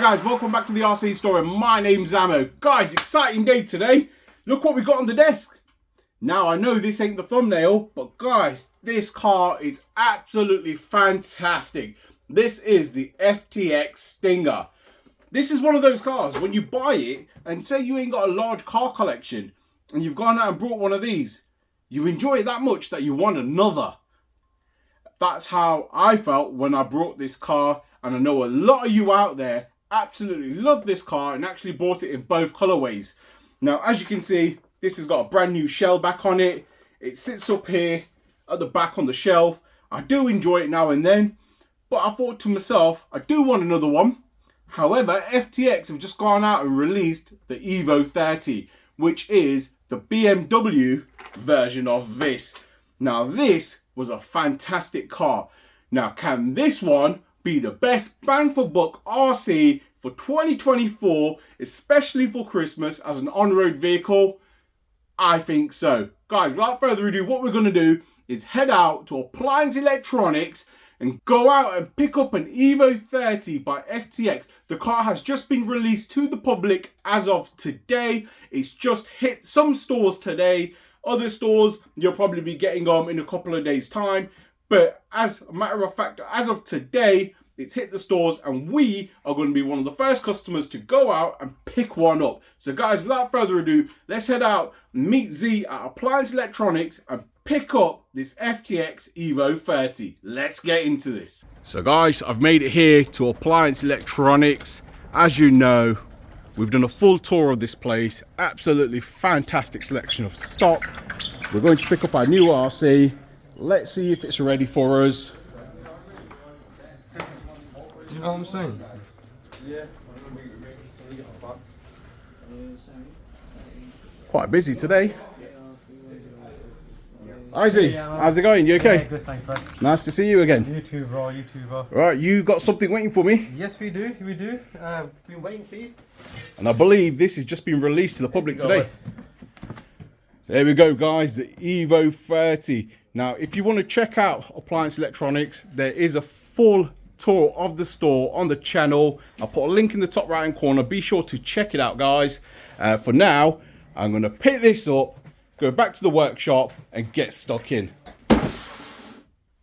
guys, welcome back to the RC Story. My name's Ammo. Guys, exciting day today. Look what we got on the desk. Now, I know this ain't the thumbnail, but guys, this car is absolutely fantastic. This is the FTX Stinger. This is one of those cars, when you buy it, and say you ain't got a large car collection, and you've gone out and brought one of these, you enjoy it that much that you want another. That's how I felt when I brought this car, and I know a lot of you out there absolutely love this car and actually bought it in both colorways. Now, as you can see, this has got a brand new shell back on it. It sits up here at the back on the shelf. I do enjoy it now and then, but I thought to myself, I do want another one. However, FTX have just gone out and released the EVO30, which is the BMW version of this. Now, this was a fantastic car. Now, can this one be the best bang for buck RC for 2024, especially for Christmas as an on-road vehicle? I think so. Guys, without further ado, what we're going to do is head out to Appliance Electronics and go out and pick up an EVO30 by FTX. The car has just been released to the public as of today. It's just hit some stores today. Other stores, you'll probably be getting them in a couple of days' time. But as a matter of fact, as of today, it's hit the stores and we are going to be one of the first customers to go out and pick one up. So guys, without further ado, let's head out and meet Z at Appliance Electronics and pick up this FTX EVO30. Let's get into this. So guys, I've made it here to Appliance Electronics. As you know, we've done a full tour of this place. Absolutely fantastic selection of stock. We're going to pick up our new RC. Let's see if it's ready for us. Do you know what I'm saying? Yeah. Quite busy today. Izzy, how's it going? You okay? Yeah, good, thanks, bud. Nice to see you again. You too, bro. You too, bro. Right, you got something waiting for me? Yes, we do. We do. Been waiting for you. And I believe this has just been released to the public today. There we go, guys. The EVO30. Now, if you want to check out Appliance Electronics, there is a full tour of the store on the channel. I'll put a link in the top right hand corner. Be sure to check it out, guys. For now, I'm going to pick this up, go back to the workshop and get stuck in.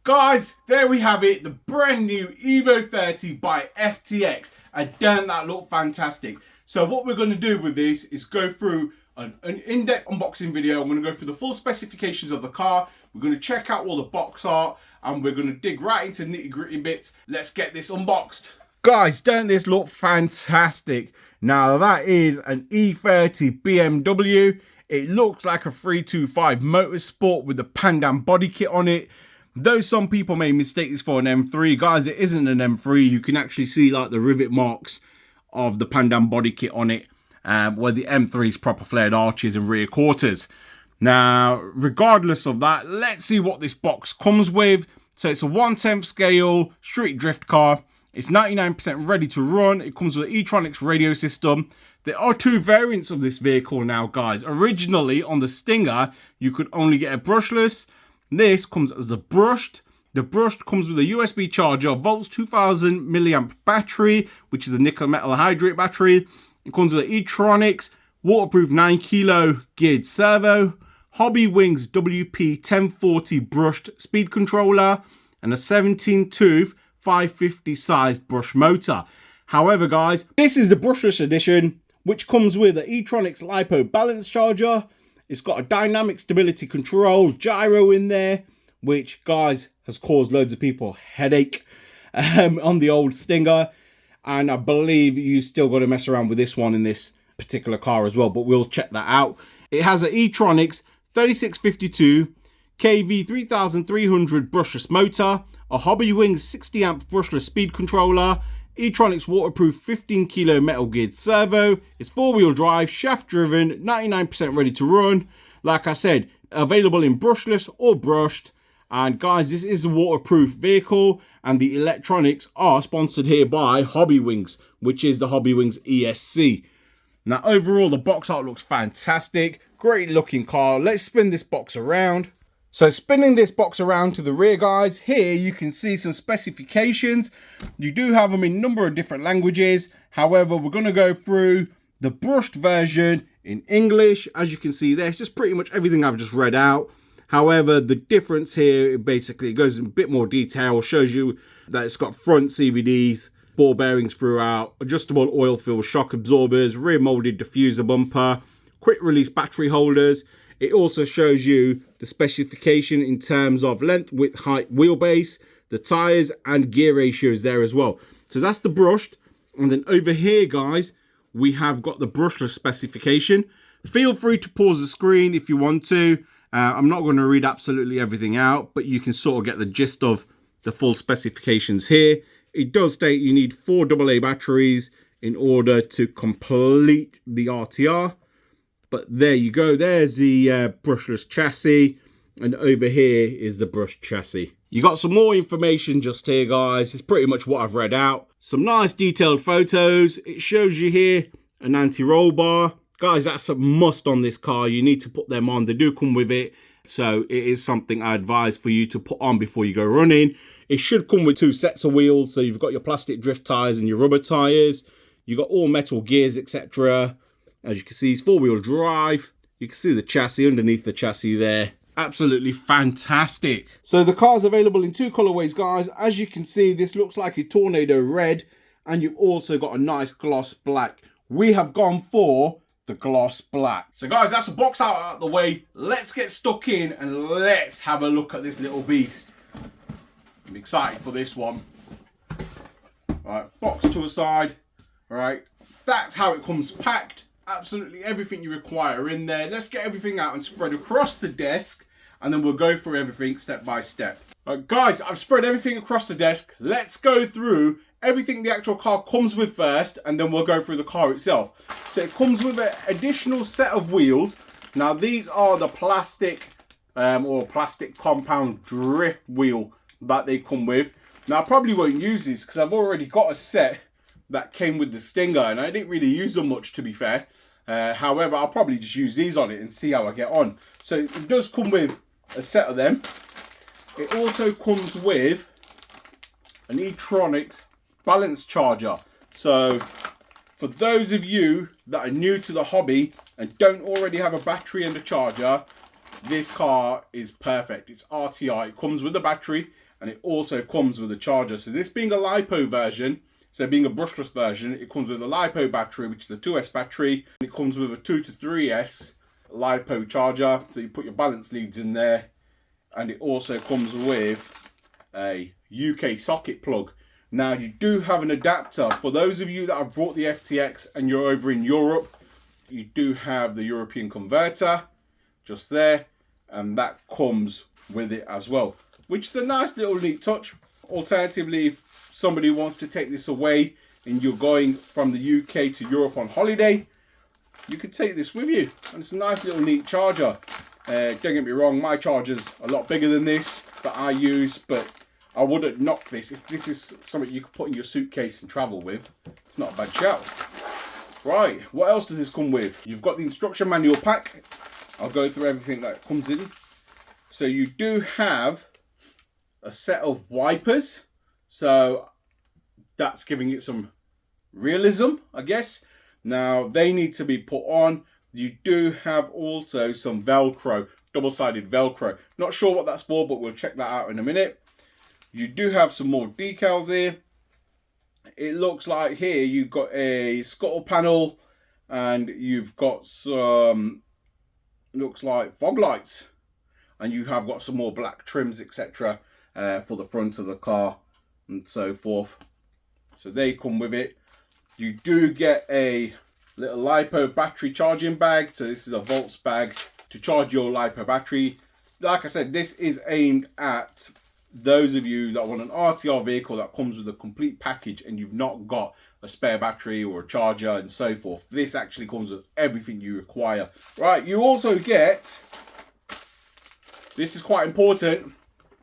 Guys, there we have it, the brand new EVO30 by FTX, and damn, that looked fantastic. So what we're going to do with this is go through an in-depth unboxing video. I'm going to go through the full specifications of the car. We're going to check out all the box art and we're going to dig right into nitty-gritty bits. Let's get this unboxed. Guys, don't this look fantastic? Now that is an E30 BMW. It looks like a 325 Motorsport with the Pandam body kit on it. Though some people may mistake this for an M3, guys, it isn't an M3. You can actually see like the rivet marks of the Pandam body kit on it, where the M3's proper flared arches and rear quarters. Now, regardless of that, let's see what this box comes with. So it's a 1/10 scale street drift car. It's 99% ready to run. It comes with an Etronix radio system. There are two variants of this vehicle now, guys. Originally, on the Stinger, you could only get a brushless. This comes as the brushed. The brushed comes with a USB charger, Voltz 2000 milliamp battery, which is a nickel metal hydrate battery. It comes with an Etronix waterproof 9 kilo geared servo, Hobbywing's WP1040 brushed speed controller, and a 17-tooth 550 sized brush motor. However, guys, this is the brushless edition, which comes with an Etronix Lipo balance charger. It's got a dynamic stability control gyro in there, which, guys, has caused loads of people headache on the old Stinger. And I believe you still got to mess around with this one in this particular car as well, but we'll check that out. It has an Etronix 3652 kV 3300 brushless motor, a Hobbywing 60 amp brushless speed controller, Etronix waterproof 15 kilo metal geared servo. It's 4-wheel drive, shaft driven, 99% ready to run. Like I said, available in brushless or brushed. And guys, this is a waterproof vehicle, and the electronics are sponsored here by Hobbywings, which is the Hobbywings ESC. Now, overall, the box art looks fantastic. Great looking car. Let's spin this box around. So spinning this box around to the rear, guys, here you can see some specifications. You do have them in a number of different languages. However, we're going to go through the brushed version in English. As you can see there, it's just pretty much everything I've just read out. However, the difference here, basically, it goes in a bit more detail, shows you that it's got front CVDs, ball bearings throughout, adjustable oil fill shock absorbers, rear molded diffuser bumper, quick release battery holders. It also shows you the specification in terms of length, width, height, wheelbase, the tyres and gear ratios there as well. So that's the brushed. And then over here, guys, we have got the brushless specification. Feel free to pause the screen if you want to. I'm not going to read absolutely everything out, but you can sort of get the gist of the full specifications here. It does state you need 4 AA batteries in order to complete the RTR. But there you go. There's the brushless chassis. And over here is the brushed chassis. You got some more information just here, guys. It's pretty much what I've read out. Some nice detailed photos. It shows you here an anti-roll bar. Guys, that's a must on this car. You need to put them on. They do come with it. So it is something I advise for you to put on before you go running. It should come with 2 sets of wheels. So you've got your plastic drift tyres and your rubber tyres. You've got all metal gears, etc. As you can see, it's 4-wheel drive. You can see the chassis underneath the chassis there. Absolutely fantastic. So the car's available in 2 colorways, guys. As you can see, this looks like a tornado red. And you've also got a nice gloss black. We have gone for the gloss black. So guys, that's the box out of the way. Let's get stuck in and let's have a look at this little beast. I'm excited for this one. Alright, box to a side. Alright, that's how it comes packed. Absolutely everything you require in there. Let's get everything out and spread across the desk, and then we'll go through everything step by step. Alright guys, I've spread everything across the desk. Let's go through everything the actual car comes with first, and then we'll go through the car itself. So it comes with an additional set of wheels. Now these are the plastic or plastic compound drift wheel that they come with. Now I probably won't use these because I've already got a set that came with the Stinger, and I didn't really use them much, to be fair. However, I'll probably just use these on it and see how I get on. So it does come with a set of them. It also comes with an Etronix balance charger. So for those of you that are new to the hobby and don't already have a battery and a charger, this car is perfect. It's RTR. It comes with a battery and it also comes with a charger. So this being a Lipo version, so being a brushless version, it comes with a Lipo battery, which is a 2S battery. It comes with a 2 to 3S Lipo charger. So you put your balance leads in there. And it also comes with a UK socket plug. Now you do have an adapter. For those of you that have bought the FTX and you're over in Europe, you do have the European converter just there. And that comes with it as well, which is a nice little neat touch. Alternatively, if somebody wants to take this away and you're going from the UK to Europe on holiday, you could take this with you. And it's a nice little neat charger. Don't get me wrong, my charger's a lot bigger than this that I use, but I wouldn't knock this. If this is something you could put in your suitcase and travel with, it's not a bad shout. Right, what else does this come with? You've got the instruction manual pack. I'll go through everything that comes in. So you do have a set of wipers. So that's giving it some realism, I guess. Now they need to be put on. You do have also some Velcro, double-sided Velcro. Not sure what that's for, but we'll check that out in a minute. You do have some more decals here. It looks like here you've got a scuttle panel and you've got some, looks like fog lights. And you have got some more black trims, etc. For the front of the car and so forth. So they come with it. You do get a little Lipo battery charging bag. So this is a Voltz bag to charge your Lipo battery. Like I said, this is aimed at those of you that want an RTR vehicle that comes with a complete package and you've not got a spare battery or a charger and so forth. This actually comes with everything you require. Right, you also get, this is quite important,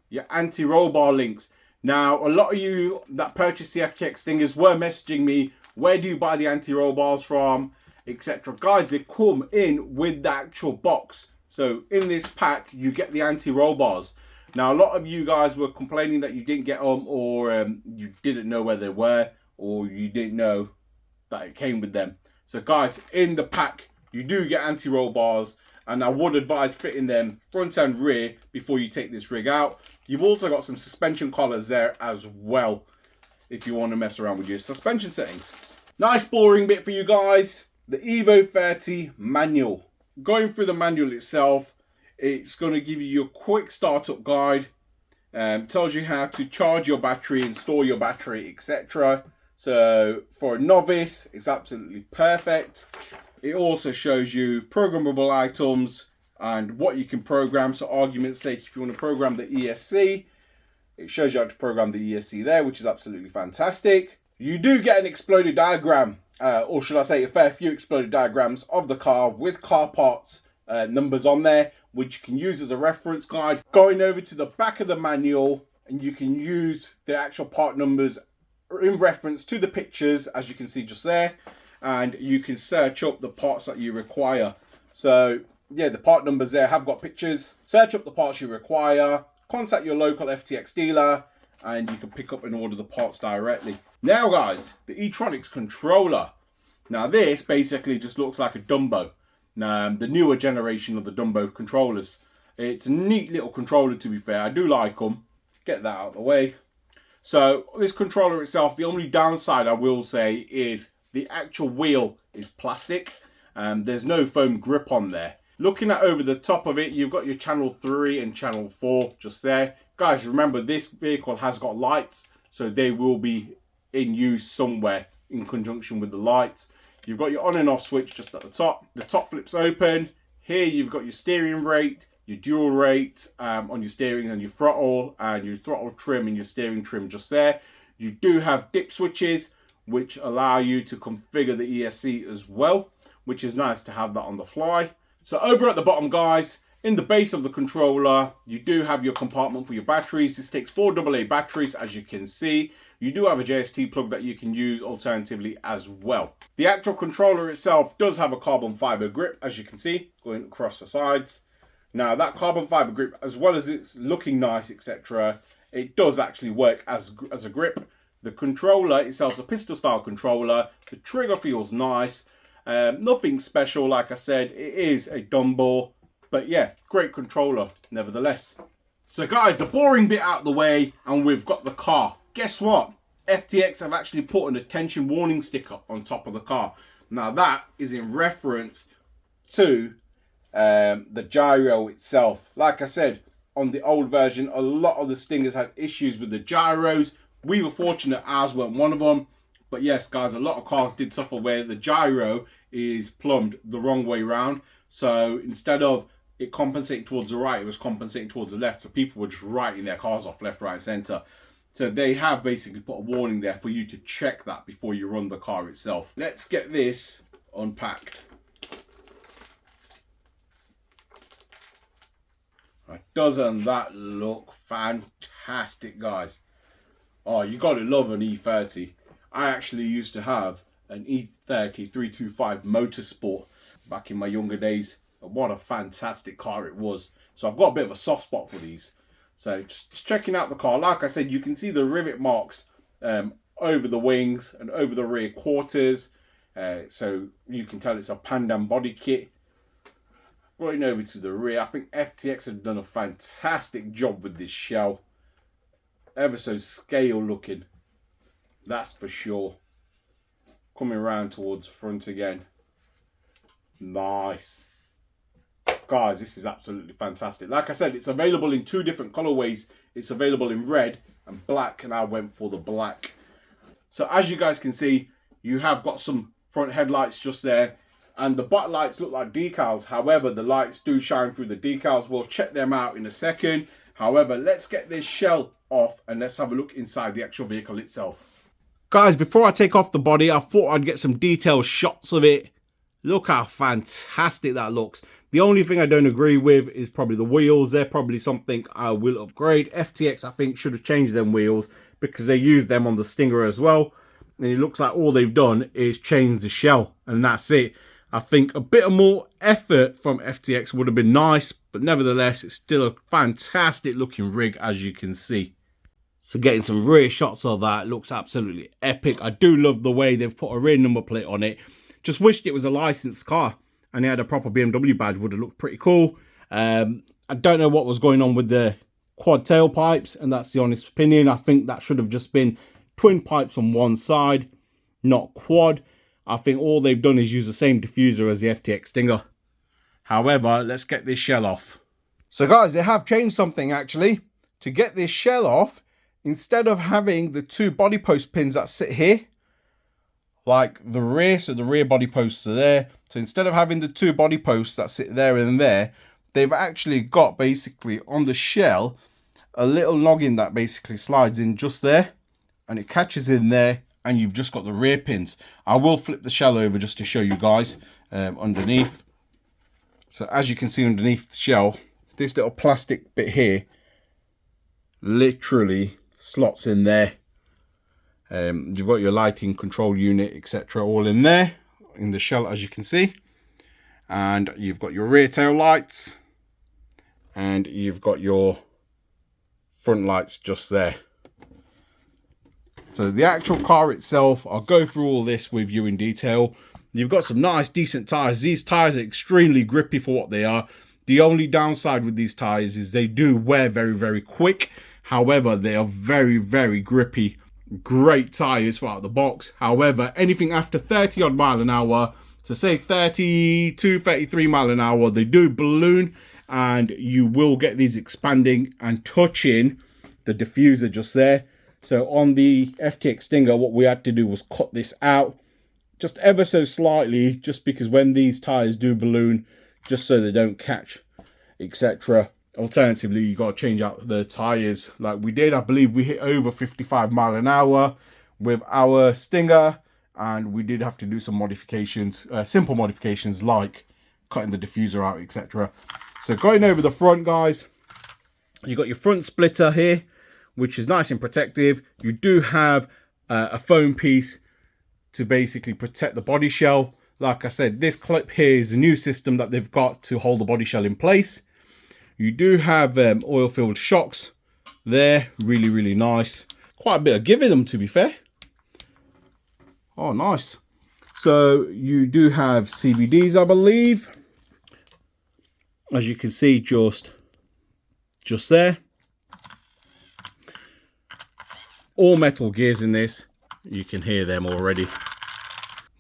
your anti-roll bar links. Now, a lot of you that purchased the FTX Stingers were messaging me, where do you buy the anti-roll bars from, etc. Guys, they come in with the actual box. So in this pack, you get the anti-roll bars. Now, a lot of you guys were complaining that you didn't get them, or you didn't know where they were, or you didn't know that it came with them. So guys, in the pack, you do get anti-roll bars, and I would advise fitting them front and rear before you take this rig out. You've also got some suspension collars there as well, if you want to mess around with your suspension settings. Nice boring bit for you guys, the EVO30 manual. Going through the manual itself, it's going to give you your quick startup guide. Tells you how to charge your battery, install your battery, etc. So for a novice, it's absolutely perfect. It also shows you programmable items and what you can program. So argument's sake, if you want to program the ESC, it shows you how to program the ESC there, which is absolutely fantastic. You do get an exploded diagram, or should I say a fair few exploded diagrams of the car with car parts numbers on there, which you can use as a reference guide. Going over to the back of the manual, and you can use the actual part numbers in reference to the pictures, as you can see just there, and you can search up the parts that you require. So yeah, the part numbers there have got pictures. Search up the parts you require, contact your local FTX dealer, and you can pick up and order the parts directly. Now guys, the Etronix controller. Now this basically just looks like a Dumbo. The newer generation of the Dumbo controllers. It's a neat little controller, to be fair. I do like them. Get that out of the way. So this controller itself, the only downside I will say is the actual wheel is plastic. There's no foam grip on there. Looking at over the top of it, you've got your channel 3 and channel 4 just there. Guys, remember this vehicle has got lights, so they will be in use somewhere in conjunction with the lights. You've got your on and off switch just at the top. The top flips open. Here you've got your steering rate, your dual rate on your steering, and your throttle trim and your steering trim just there. You do have dip switches, which allow you to configure the ESC as well, which is nice to have that on the fly. So over at the bottom, guys, in the base of the controller, you do have your compartment for your batteries. This takes 4 AA batteries, as you can see. You do have a JST plug that you can use alternatively as well. The actual controller itself does have a carbon fiber grip, as you can see, going across the sides. Now that carbon fiber grip, as well as it's looking nice, etc., it does actually work as a grip. The controller itself is a pistol style controller. The trigger feels nice. Nothing special, like I said. It is a Dumbo, but yeah, great controller nevertheless. So guys, the boring bit out of the way, and we've got the car. Guess what? FTX have actually put an attention warning sticker on top of the car. Now that is in reference to the gyro itself. Like I said, on the old version, a lot of the Stingers had issues with the gyros. We were fortunate ours weren't one of them. But yes, guys, a lot of cars did suffer where the gyro is plumbed the wrong way round. So instead of it compensating towards the right, it was compensating towards the left. So people were just writing their cars off left, right, centre. So they have basically put a warning there for you to check that before you run the car itself. Let's get this unpacked. Right, doesn't that look fantastic, guys? Oh, you got to love an E30. I actually used to have an E30 325 Motorsport back in my younger days. What a fantastic car it was. So I've got a bit of a soft spot for these. So just checking out the car. Like I said, you can see the rivet marks over the wings and over the rear quarters. So you can tell it's a Pandan body kit. Going over to the rear, I think FTX have done a fantastic job with this shell. Ever so scale looking. That's for sure. Coming around towards the front again. Nice. Guys, this is absolutely fantastic. Like I said, it's available in 2 different colorways. It's available in red and black, and I went for the black. So as you guys can see, you have got some front headlights just there, and the butt lights look like decals. However, the lights do shine through the decals. We'll check them out in a second. However, let's get this shell off and let's have a look inside the actual vehicle itself. Guys, before I take off the body, I thought I'd get some detailed shots of it. Look how fantastic that looks. The only thing I don't agree with is probably the wheels. They're probably something I will upgrade. FTX, I think, should have changed them wheels because they used them on the Stinger as well. And it looks like all they've done is change the shell, and that's it. I think a bit of more effort from FTX would have been nice, but nevertheless, it's still a fantastic looking rig, as you can see. So getting some rear shots of that looks absolutely epic. I do love the way they've put a rear number plate on it. Just wished it was a licensed car and it had a proper BMW badge. Would have looked pretty cool. I don't know what was going on with the quad tailpipes, and that's the honest opinion. I think that should have just been twin pipes on one side, not quad. I think all they've done is use the same diffuser as the FTX Stinger. However, let's get this shell off. So guys, they have changed something actually. To get this shell off, instead of having the two body post pins that sit here, like the rear, so the rear body posts are there. So instead of having the two body posts that sit there and there, they've actually got basically on the shell a little noggin that basically slides in just there, and it catches in there, and you've just got the rear pins. I will flip the shell over just to show you guys underneath. So as you can see underneath the shell, this little plastic bit here literally slots in there. You've got your lighting control unit, etc., all in there in the shell, as you can see. And you've got your rear tail lights, and you've got your front lights just there. So the actual car itself, I'll go through all this with you in detail. You've got some nice decent tires. These tires are extremely grippy for what they are. The only downside with these tires is they do wear very, very quick. However, they are very, very grippy. Great tires out of the box. However, anything after 30 odd mile an hour, so say 32, 33 mile an hour, they do balloon, and you will get these expanding and touching the diffuser just there. So on the FTX Stinger, what we had to do was cut this out just ever so slightly, just because when these tires do balloon, just so they don't catch, etc. Alternatively, you got to change out the tires like we did. I believe we hit over 55 mile an hour with our Stinger, and we did have to do some modifications, simple modifications like cutting the diffuser out, etc. So going over the front, guys, you got your front splitter here, which is nice and protective. You do have a foam piece to basically protect the body shell. Like I said, this clip here is a new system that they've got to hold the body shell in place. You do have oil-filled shocks there, really, really nice. Quite a bit of giving them, to be fair. Oh, nice. So you do have CVDs, I believe. As you can see, just there. All metal gears in this. You can hear them already.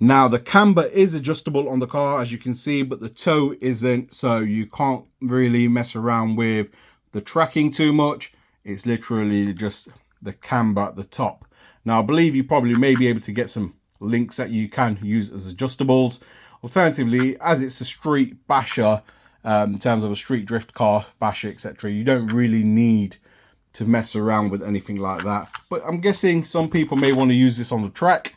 Now the camber is adjustable on the car, as you can see, but the toe isn't, so you can't really mess around with the tracking too much. It's literally just the camber at the top. Now I believe you probably may be able to get some links that you can use as adjustables. Alternatively, as it's a street basher, in terms of a street drift car basher, etc., you don't really need to mess around with anything like that. But I'm guessing some people may want to use this on the track.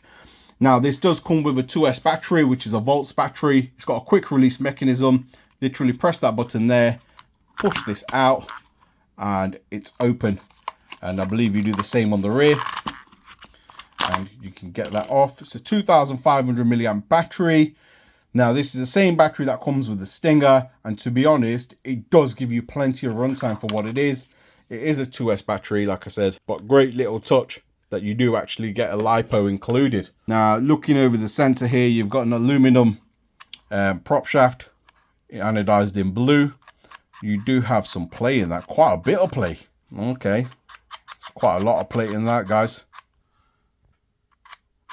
Now this does come with a 2S battery, which is a Voltz battery. It's got a quick release mechanism. Literally press that button there, push this out, and it's open. And I believe you do the same on the rear, and you can get that off. It's a 2,500 milliamp battery. Now this is the same battery that comes with the Stinger, and to be honest, it does give you plenty of runtime for what it is. It is a 2S battery, like I said, but great little touch that you do actually get a Lipo included. Now looking over the center here, you've got an aluminum prop shaft, anodized in blue. You do have some play in that, quite a bit of play. Okay, quite a lot of play in that, guys,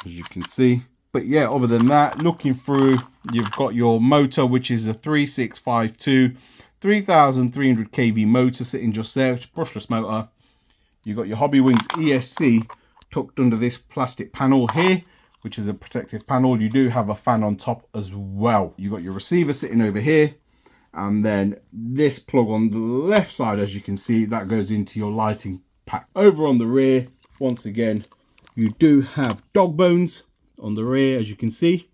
as you can see. But yeah, other than that, looking through, you've got your motor, which is a 3652 3,300 kV motor sitting just there. It's a brushless motor. You've got your Hobbywing's ESC tucked under this plastic panel here, which is a protective panel. You do have a fan on top as well. You've got your receiver sitting over here, and then this plug on the left side, as you can see, that goes into your lighting pack. Over on the rear, once again, you do have dog bones on the rear, as you can see.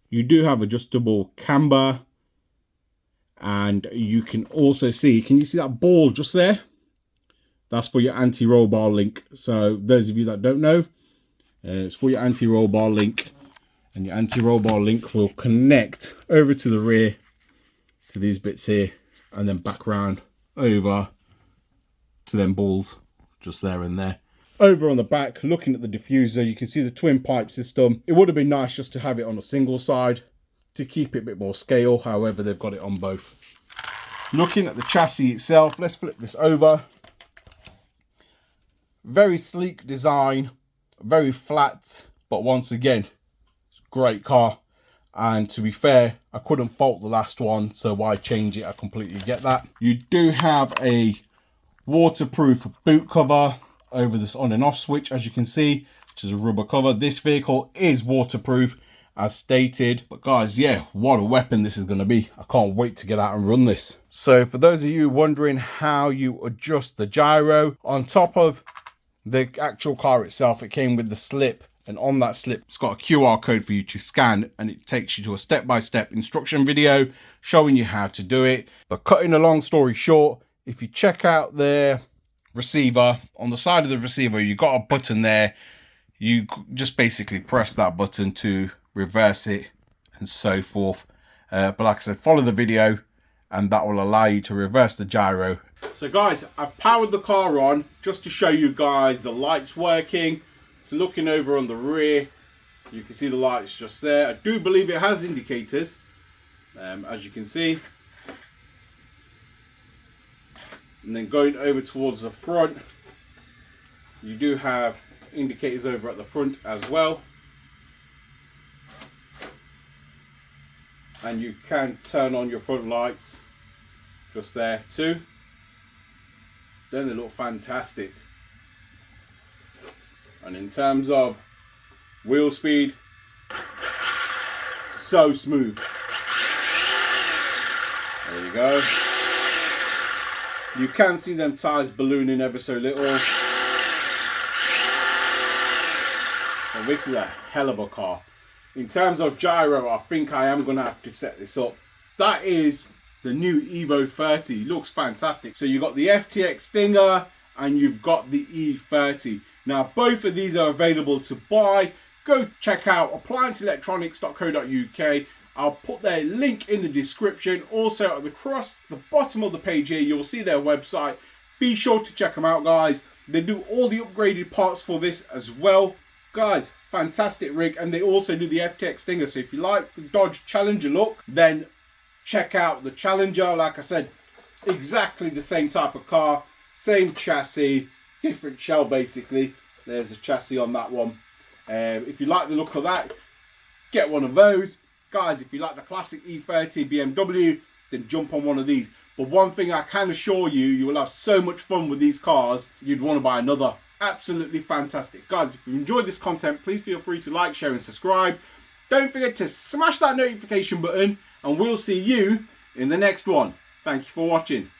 You do have adjustable camber, and you can also see, can you see that ball just there? That's for your anti-roll bar link. So those of you that don't know, it's for your anti-roll bar link, and your anti-roll bar link will connect over to the rear to these bits here, and then back round over to them balls just there and there. Over on the back, looking at the diffuser, you can see the twin pipe system. It would have been nice just to have it on a single side to keep it a bit more scale. However, they've got it on both. Looking at the chassis itself, let's flip this over. Very sleek design, very flat, but once again, it's a great car. And to be fair, I couldn't fault the last one, so why change it? I completely get that. You do have a waterproof boot cover over this on and off switch, as you can see, which is a rubber cover. This vehicle is waterproof, as stated. But guys, yeah, what a weapon this is going to be. I can't wait to get out and run this. So for those of you wondering how you adjust the gyro, on top of the actual car itself, it came with the slip. And on that slip, it's got a QR code for you to scan, and it takes you to a step-by-step instruction video showing you how to do it. But cutting a long story short, if you check out the receiver, on the side of the receiver, you got a button there. You just basically press that button to reverse it and so forth. But like I said, follow the video and that will allow you to reverse the gyro. So guys, I've powered the car on just to show you guys the lights working. So looking over on the rear, you can see the lights just there. I do believe it has indicators, as you can see. And then going over towards the front, you do have indicators over at the front as well. And you can turn on your front lights just there too. Then they look fantastic. And in terms of wheel speed, so smooth. There you go. You can see them tyres ballooning ever so little. And this is a hell of a car. In terms of gyro, I think I am going to have to set this up. That is the new EVO30. Looks fantastic. So you've got the FTX Stinger and you've got the E30. Now, both of these are available to buy. Go check out applianceelectronics.co.uk. I'll put their link in the description. Also, across the bottom of the page here, you'll see their website. Be sure to check them out, guys. They do all the upgraded parts for this as well. Guys, fantastic rig. And they also do the FTX Stinger. So if you like the Dodge Challenger look, then check out the Challenger. Like I said, exactly the same type of car. Same chassis. Different shell basically. There's a chassis on that one. If you like the look of that, get one of those. Guys, if you like the classic E30 BMW, then jump on one of these. But one thing I can assure you, you will have so much fun with these cars, you'd want to buy another. Absolutely fantastic. Guys, if you enjoyed this content, please feel free to like, share and subscribe. Don't forget to smash that notification button and we'll see you in the next one. Thank you for watching.